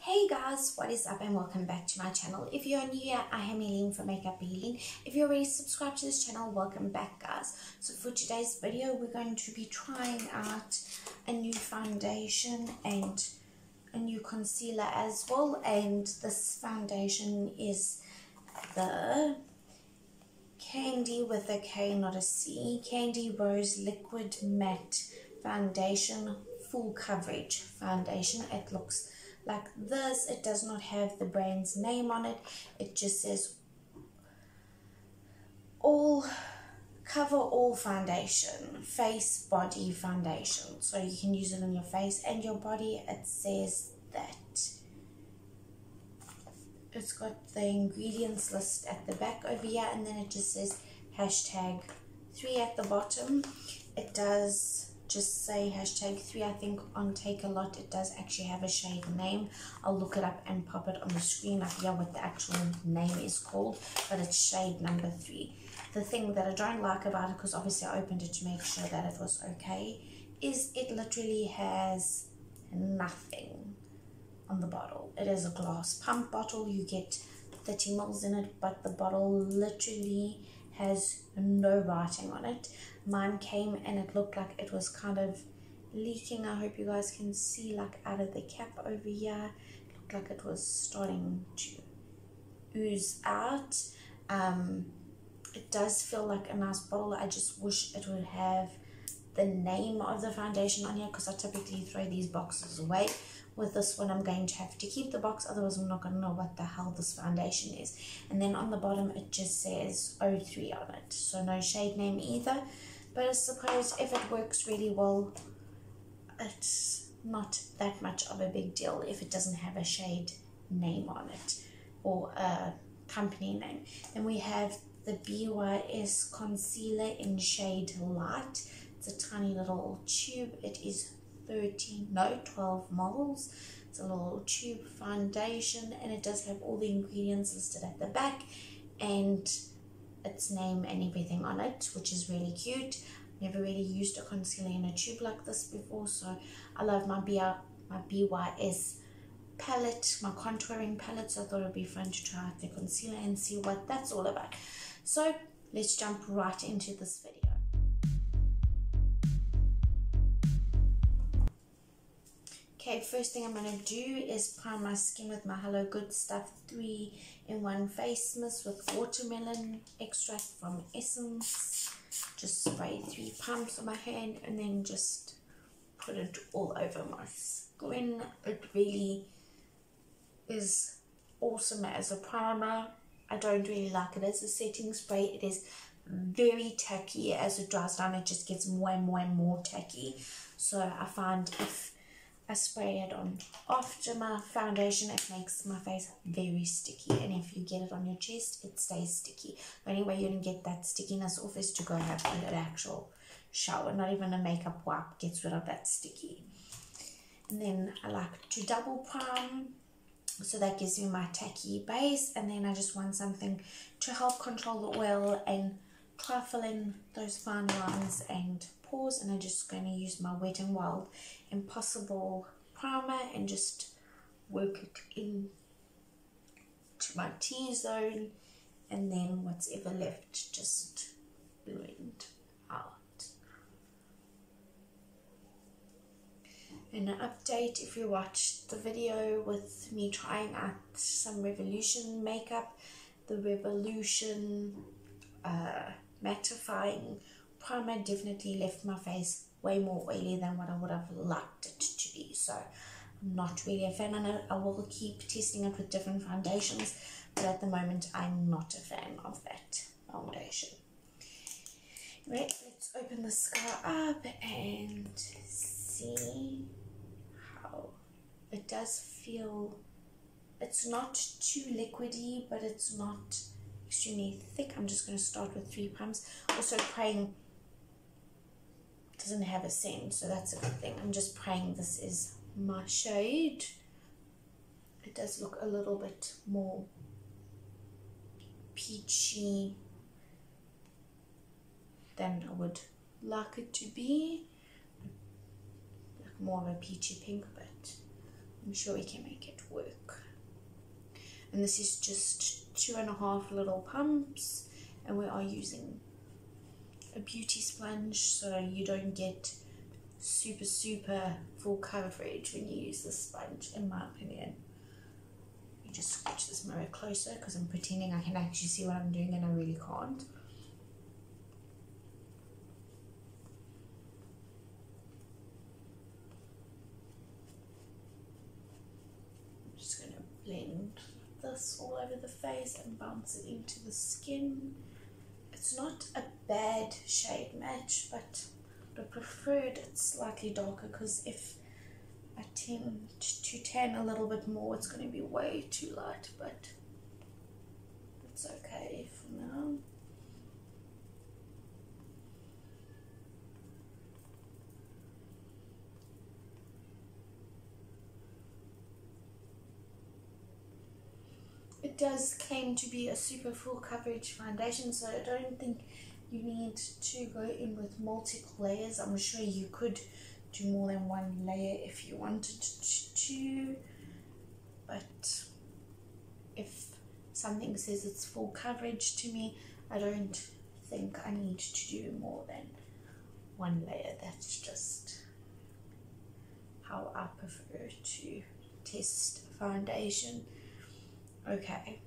Hey guys, what is up and welcome back to my channel. If you're new here, I am Eileen from Makeup Eileen. If you're already subscribed to this channel, welcome back guys. So for today's video, we're going to be trying out a new foundation and a new concealer as well. And this foundation is the Kandy with a K, not a C, Kandy Rose Liquid Matte Foundation, full coverage foundation. It looks like this. It does not have the brand's name on it. It just says cover all foundation, face body foundation, so you can use it on your face and your body. It says that it's got the ingredients list at the back over here, and then it just says #3 at the bottom. It does just say #3. I think on Take a Lot it does actually have a shade name. I'll look it up and pop it on the screen up here what the actual name is called, but it's shade number 3. The thing that I don't like about it, because obviously I opened it to make sure that it was okay, is it literally has nothing on the bottle. It is a glass pump bottle. You get 30 ml in it, but the bottle literally has no writing on it. Mine came and it looked like it was kind of leaking. I hope you guys can see, like out of the cap over here, it looked like it was starting to ooze out. It does feel like a nice bottle. I just wish it would have the name of the foundation on here, because I typically throw these boxes away. With this one, I'm going to have to keep the box, otherwise I'm not going to know what the hell this foundation is. And then on the bottom it just says 03 on it, so no shade name either. But I suppose if it works really well, it's not that much of a big deal if it doesn't have a shade name on it or a company name. Then we have the BYS Concealer in shade Light. It's a tiny little tube. It is 12 ml. It's a little tube foundation, and it does have all the ingredients listed at the back and its name and everything on it, which is really cute. Never really used a concealer in a tube like this before, so I love my BYS palette, my contouring palette, so I thought it would be fun to try out the concealer and see what that's all about. So let's jump right into this video. Okay, first thing I'm going to do is prime my skin with my Hello Good Stuff 3-in-1 face mist with watermelon extract from Essence. Just spray 3 pumps on my hand and then just put it all over my skin. It really is awesome as a primer. I don't really like it as a setting spray. It is very tacky. As it dries down, it just gets more and more and more tacky. So I find if I spray it on after my foundation, it makes my face very sticky, and if you get it on your chest, it stays sticky. The only way you can get that stickiness off is to go have an actual shower. Not even a makeup wipe gets rid of that sticky. And then I like to double prime, so that gives me my tacky base, and then I just want something to help control the oil and try fill in those fine lines and pores. And I'm just going to use my Wet n Wild Impossible primer and just work it in to my T-zone, and then what's ever left just blend out. And an update, if you watched the video with me trying out some Revolution makeup, the Revolution mattifying primer definitely left my face way more oily than what I would have liked it to be. So I'm not really a fan of it. I will keep testing it with different foundations, but at the moment I'm not a fan of that foundation. Right, let's open this guy up and see how it does feel. It's not too liquidy, but it's not extremely thick. I'm just going to start with 3 pumps. Also praying doesn't have a scent, so that's a good thing. I'm just praying this is my shade. It does look a little bit more peachy than I would like it to be, like more of a peachy pink, but I'm sure we can make it work. And this is just 2.5 little pumps, and we are using a beauty sponge so you don't get super full coverage when you use this sponge, in my opinion. You just scratch this mirror closer because I'm pretending I can actually see what I'm doing and I really can't. I'm just going to blend this all over the face and bounce it into the skin. It's not a bad shade match, but I preferred it slightly darker because if I tend to tan a little bit more, it's going to be way too light, but it's okay for now. It does claim to be a super full coverage foundation, so I don't think you need to go in with multiple layers. I'm sure you could do more than one layer if you wanted to, but if something says it's full coverage to me, I don't think I need to do more than one layer. That's just how I prefer to test foundation. Okay,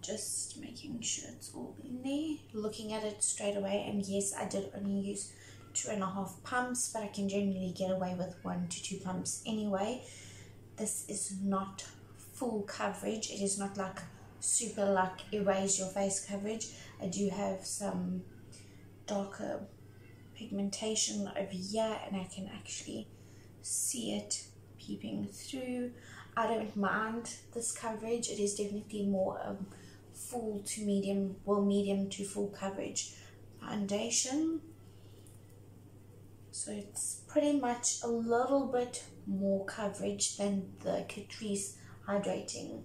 just making sure it's all in there, looking at it straight away, and yes, I did only use 2.5 pumps, but I can generally get away with 1 to 2 pumps anyway. This is not full coverage. It is not like super like erase your face coverage. I do have some darker pigmentation over here and I can actually see it peeping through. I don't mind this coverage. It is definitely more full to medium, well, medium to full coverage foundation. So it's pretty much a little bit more coverage than the Catrice Hydrating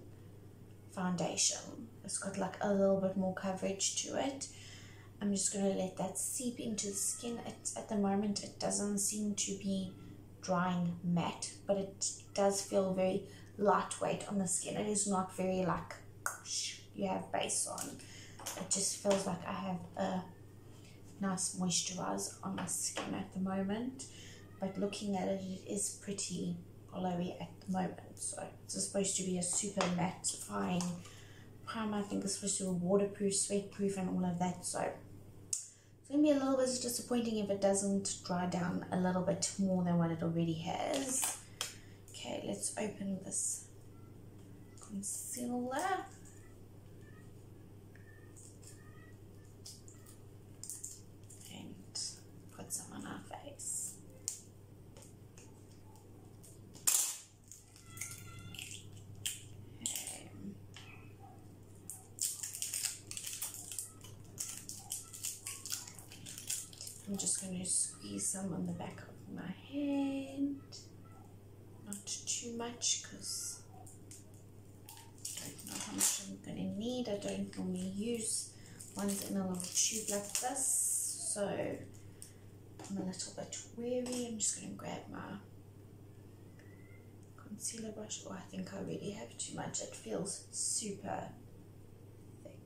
Foundation. It's got like a little bit more coverage to it. I'm just going to let that seep into the skin. At the moment it doesn't seem to be drying matte, but it does feel very lightweight on the skin. It is not very like you have base on. It just feels like I have a nice moisturizer on my skin at the moment, but looking at it, it is pretty glowy at the moment. So it's supposed to be a super mattifying primer. I think it's supposed to be waterproof, sweatproof and all of that, so it's going to be a little bit disappointing if it doesn't dry down a little bit more than what it already has. Okay, let's open this concealer. And put some on our face. Okay. I'm just going to squeeze some on the back of my hand. Not too much because I don't know how much I'm going to need. I don't normally use ones in a little tube like this, so I'm a little bit wary. I'm just going to grab my concealer brush. Oh, I think I already have too much. It feels super thick.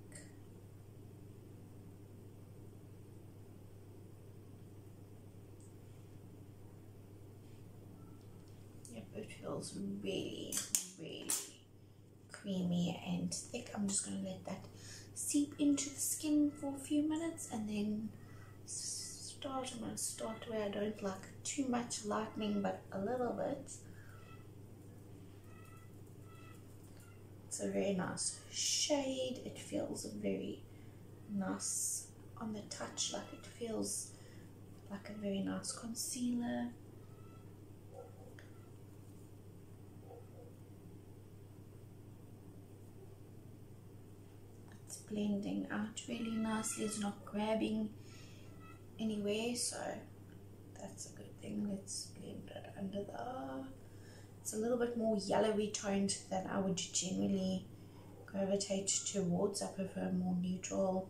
Yep, it feels really creamy and thick. I'm just going to let that seep into the skin for a few minutes and then I'm going to start where I don't like too much lightening, but a little bit. It's a very nice shade. It feels very nice on the touch, like it feels like a very nice concealer. It's blending out really nicely. It's not grabbing anywhere, so that's a good thing. Let's blend it under the eye. It's a little bit more yellowy toned than I would generally gravitate towards. I prefer more neutral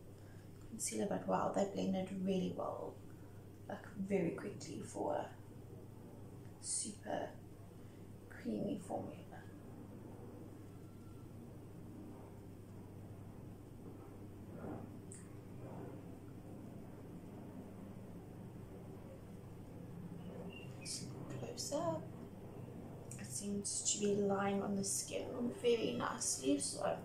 concealer, but wow, that blended really well, like very quickly for a super creamy formula. Close up. It seems to be lying on the skin very nicely, so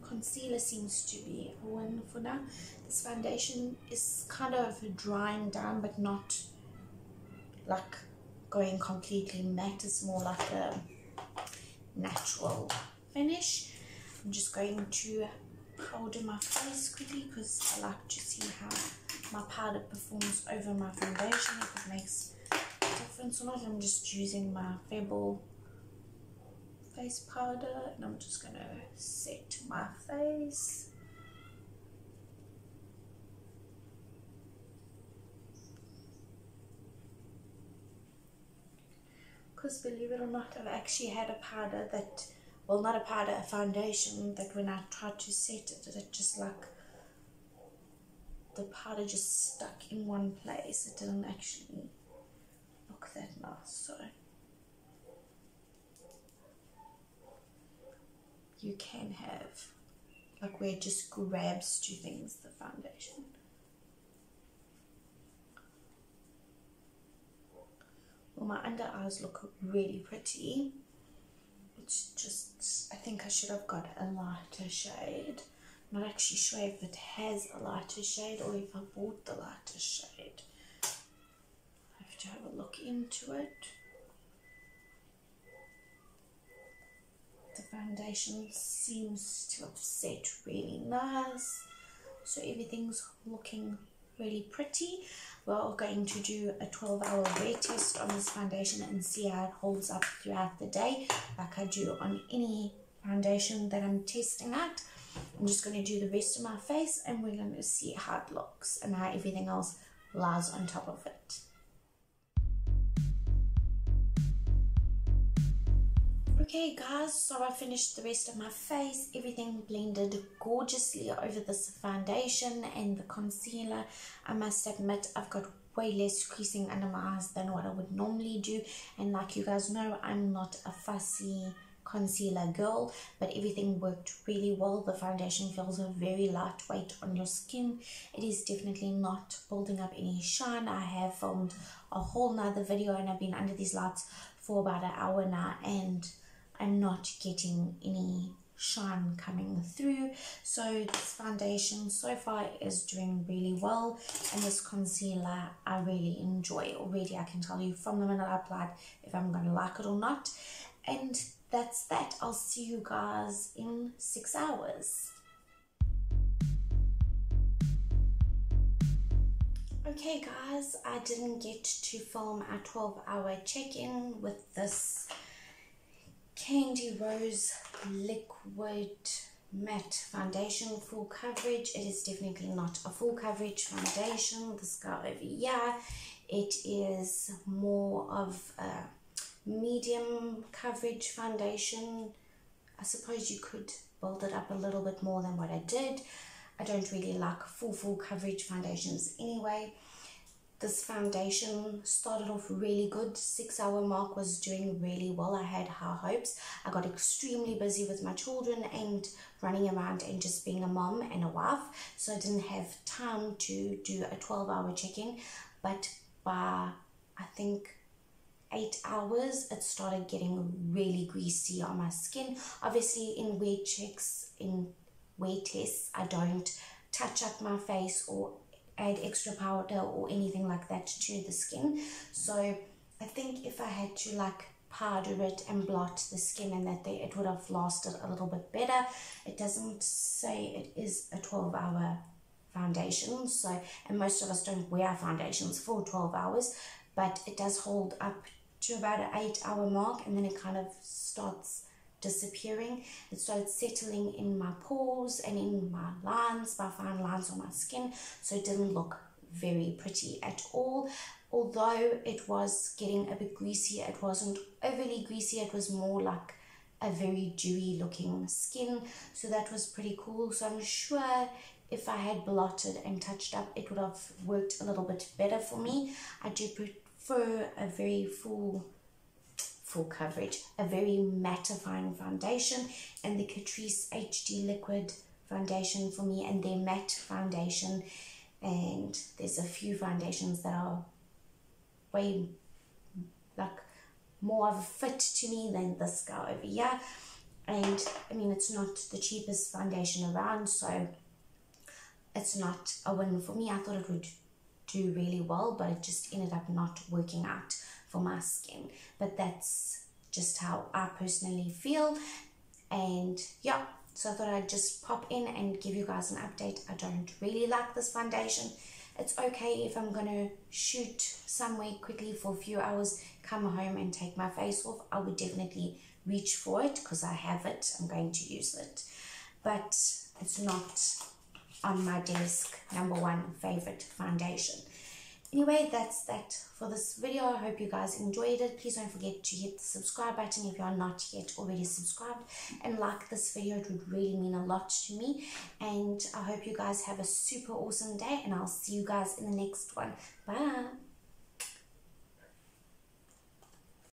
concealer seems to be a win for now. This foundation is kind of drying down, but not like going completely matte. It's more like a natural finish. I'm just going to powder my face quickly because I like to see how my powder performs over my foundation, if it makes a difference or not. I'm just using my Febble face powder and I'm just going to set my face. Because believe it or not, I've actually had a powder that, well, not a powder, a foundation that when I tried to set it, it just like, the powder just stuck in one place. It didn't actually look that nice. So you can have like where it just grabs to things, the foundation. Well, my under eyes look really pretty. It's just, I think I should have got a lighter shade. I'm not actually sure if it has a lighter shade or if I bought the lighter shade. I have to have a look into it. The foundation seems to have set really nice. So everything's looking really pretty. We're going to do a 12-hour wear test on this foundation and see how it holds up throughout the day, like I do on any foundation that I'm testing out. I'm just going to do the rest of my face and we're going to see how it looks and how everything else lies on top of it. Okay guys, so I finished the rest of my face. Everything blended gorgeously over this foundation and the concealer. I must admit I've got way less creasing under my eyes than what I would normally do, and like you guys know, I'm not a fussy concealer girl, but everything worked really well. The foundation feels very lightweight on your skin. It is definitely not building up any shine. I have filmed a whole nother video and I've been under these lights for about an hour now and I'm not getting any shine coming through. So this foundation so far is doing really well, and this concealer I really enjoy. Already I can tell you from the minute I applied if I'm going to like it or not. And that's that. I'll see you guys in 6 hours. Okay guys, I didn't get to film a 12-hour check-in with this Kandy Rose liquid matte foundation full coverage. It is definitely not a full coverage foundation. This guy over here, it is more of a medium coverage foundation. I suppose you could build it up a little bit more than what I did. I don't really like full coverage foundations anyway. This foundation started off really good. 6-hour mark was doing really well. I had high hopes. I got extremely busy with my children and running around and just being a mom and a wife, so I didn't have time to do a 12-hour check-in. But by I think 8 hours it started getting really greasy on my skin. Obviously in wear checks, in wear tests, I don't touch up my face or add extra powder or anything like that to the skin. So I think if I had to like powder it and blot the skin and that it would have lasted a little bit better. It doesn't say it is a 12-hour foundation, so, and most of us don't wear foundations for 12 hours, but it does hold up to about an 8-hour mark and then it kind of starts disappearing. It started settling in my pores and in my lines, my fine lines on my skin, so it didn't look very pretty at all. Although it was getting a bit greasy, it wasn't overly greasy, it was more like a very dewy looking skin, so that was pretty cool. So I'm sure if I had blotted and touched up, it would have worked a little bit better for me. I do prefer a very full full coverage. A very mattifying foundation, and the Catrice HD Liquid foundation for me, and their matte foundation. And there's a few foundations that are way like more of a fit to me than this girl over here. And I mean, it's not the cheapest foundation around, so it's not a win for me. I thought it would do really well, but it just ended up not working out for my skin. But that's just how I personally feel. And yeah, so I thought I'd just pop in and give you guys an update. I don't really like this foundation. It's okay if I'm gonna shoot somewhere quickly for a few hours, come home and take my face off. I would definitely reach for it because I have it. I'm going to use it, but it's not on my desk #1 favorite foundation. Anyway, that's that for this video. I hope you guys enjoyed it. Please don't forget to hit the subscribe button if you are not yet already subscribed, and like this video. It would really mean a lot to me. And I hope you guys have a super awesome day, and I'll see you guys in the next one. Bye.